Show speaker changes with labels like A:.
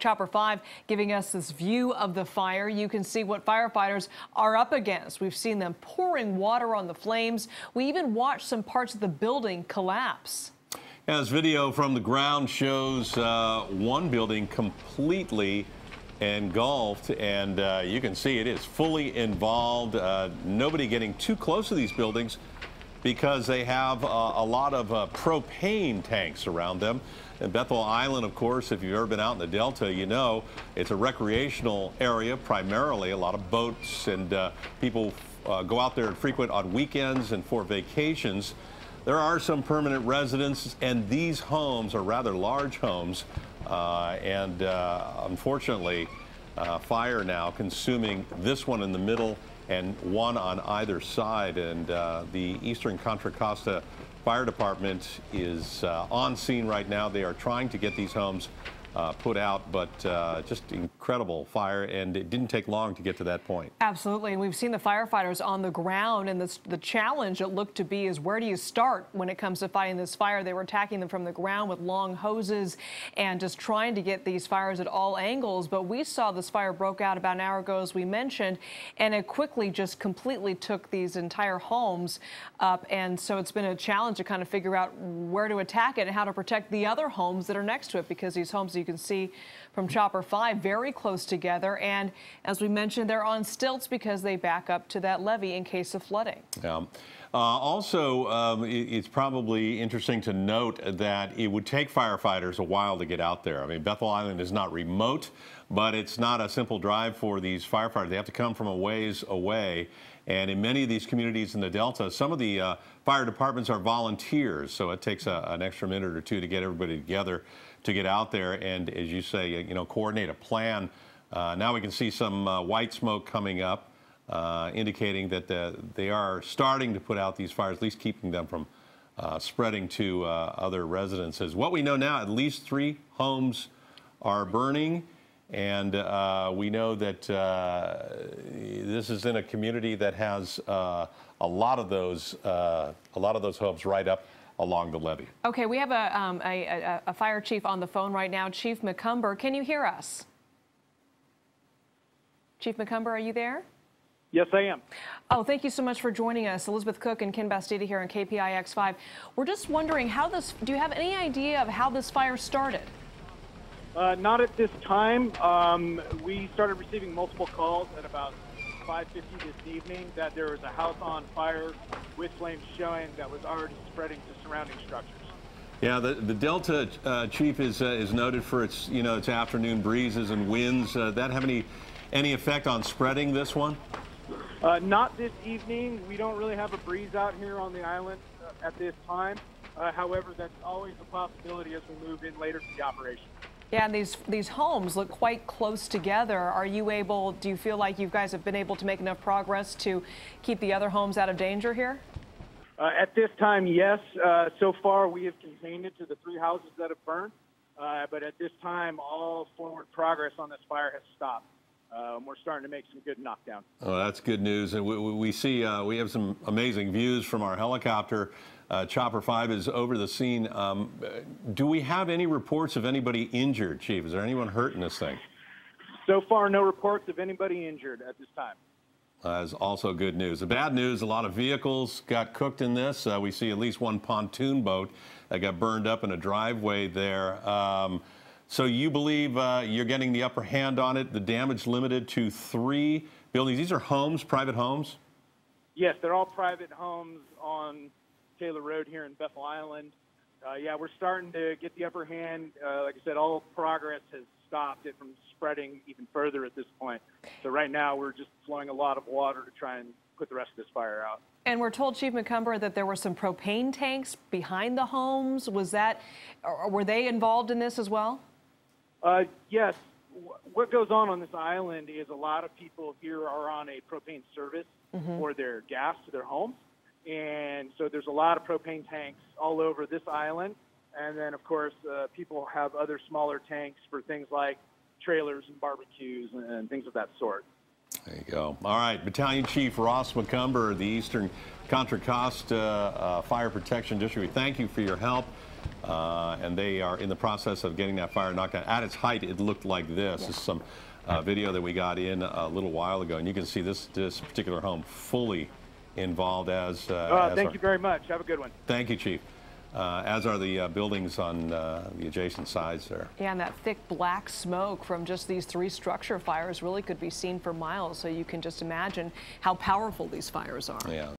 A: Chopper 5 giving us this view of the fire. You can see what firefighters are up against. We've seen them pouring water on the flames. We even watched some parts of the building collapse.
B: As video from the ground shows one building completely engulfed, and you can see it is fully involved. Nobody getting too close to these buildings because they have a lot of propane tanks around them. And Bethel Island, of course, if you've ever been out in the Delta, you know it's a recreational area primarily. A lot of boats and people go out there and frequent on weekends and for vacations. There are some permanent residents, and these homes are rather large homes. Unfortunately, fire now consuming this one in the middle and one on either side. And the Eastern Contra Costa Fire Department is on scene right now. They are trying to get these homes put out, but just incredible fire, and it didn't take long to get to that point.
A: Absolutely. We've seen the firefighters on the ground, and the challenge it looked to be is where do you start when it comes to fighting this fire? They were attacking them from the ground with long hoses and just trying to get these fires at all angles. But we saw this fire broke out about an hour ago, as we mentioned, and it quickly just completely took these entire homes up. And so it's been a challenge to kind of figure out where to attack it and how to protect the other homes that are next to it, because these homes, you can see from Chopper 5, very close together, and as we mentioned, they're on stilts because they back up to that levee in case of flooding.
B: Yeah. Also, it's probably interesting to note that it would take firefighters a while to get out there. I mean, Bethel Island is not remote, but it's not a simple drive for these firefighters. They have to come from a ways away. And in many of these communities in the Delta, some of the fire departments are volunteers, so it takes an extra minute or two to get everybody together to get out there and, as you say, you know, coordinate a plan. Now we can see some white smoke coming up, indicating that they are starting to put out these fires, at least keeping them from spreading to other residences. What we know now, at least 3 homes are burning. And we know that this is in a community that has a lot of those homes right up along the levee.
A: Okay, we have a fire chief on the phone right now, Chief McCumber. Can you hear us? Chief McCumber, are you there?
C: Yes, I am.
A: Oh, thank you so much for joining us. Elizabeth Cook and Ken Bastida here on KPIX5. We're just wondering do you have any idea of how this fire started?
C: Not at this time. We started receiving multiple calls at about 5:50 this evening that there was a house on fire with flames showing that was already spreading to surrounding structures.
B: Yeah, the Delta, Chief, is noted for its its afternoon breezes and winds. That have any effect on spreading this one?
C: Not this evening. We don't really have a breeze out here on the island at this time. However, that's always a possibility as we move in later to the operation.
A: Yeah, and these homes look quite close together. Do you feel like you guys have been able to make enough progress to keep the other homes out of danger here?
C: At this time, yes. So far, we have contained it to the 3 houses that have burned. But at this time, all forward progress on this fire has stopped. We're starting to make some good knockdown. Oh,
B: that's good news. And we see we have some amazing views from our helicopter. Chopper 5 is over the scene. Do we have any reports of anybody injured, Chief? Is there anyone hurt in this thing?
C: So far, no reports of anybody injured at this time.
B: That's also good news. The bad news, a lot of vehicles got cooked in this. We see at least one pontoon boat that got burned up in a driveway there. So you believe you're getting the upper hand on it, the damage limited to 3 buildings. These are homes, private homes?
C: Yes, they're all private homes on Taylor Road here in Bethel Island. Yeah, we're starting to get the upper hand. Like I said, all progress has stopped it from spreading even further at this point. So right now we're just flowing a lot of water to try and put the rest of this fire out.
A: And we're told, Chief McCumber, that there were some propane tanks behind the homes. Were they involved in this as well?
C: Yes. What goes on this island is a lot of people here are on a propane service for their gas to their homes. And so there's a lot of propane tanks all over this island. And then, of course, people have other smaller tanks for things like trailers and barbecues and things of that sort.
B: There you go. All right. Battalion Chief Ross McCumber, the Eastern Contra Costa Fire Protection District, we thank you for your help. and they are in the process of getting that fire knocked out. At its height, it looked like this.
A: Yeah.
B: This is some video that we got in a little while ago, and you can see this particular home fully involved as
C: thank you very much. Have a good one.
B: Thank you, Chief. As are the buildings on the adjacent sides there.
A: Yeah, and that thick black smoke from just these 3 structure fires really could be seen for miles, so you can just imagine how powerful these fires are.
B: Yeah.